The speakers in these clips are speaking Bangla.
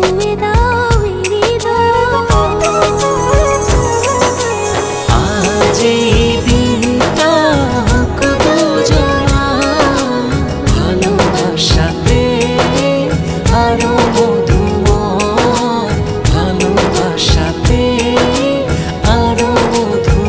ছুঁয়ে দাও হৃদয়। আজ এই দিনটা দুজনা ভালোবাসাতে আরো মধুময়, ভালোবাসাতে আরো মধুময়।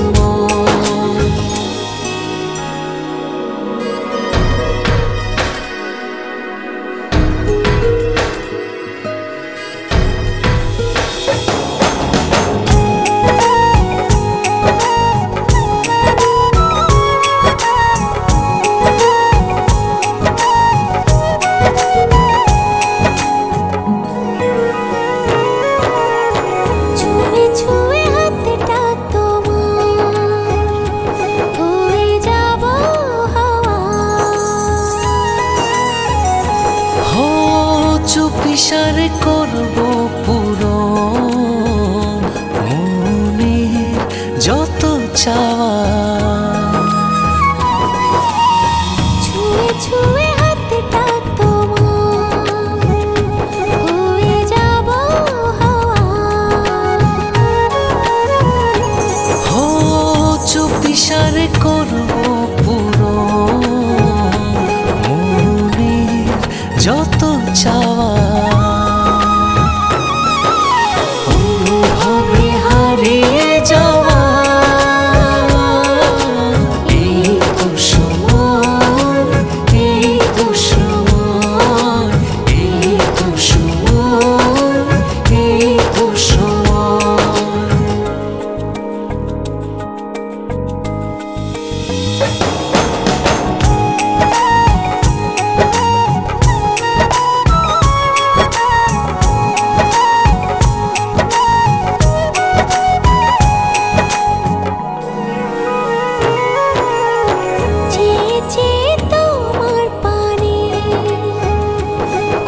ছুঁয়ে ছুঁয়ে হাতটা তোমার হয়ে যাব হাওয়া। হো চুপিসারে করবো পুরো মনের যত চাওয়া। ছুঁয়ে ছুঁয়ে হাতটা তোমার হয়ে যাব হাওয়া। হো চুপিসারে করবো পুরো মনের যত চাওয়া। অনুভবে হারিয়ে যাওয়া এই তো সময়, এই তো সময়, এই তো সময়, এই তো সময়। চেয়ে চেয়ে তোমার পানে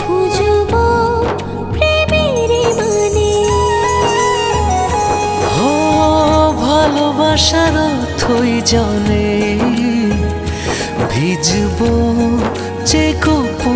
খুঁজবো প্রেমের মানে। ও ভালোবাসার অর্থই জানে ভিজবো যে গোপনে।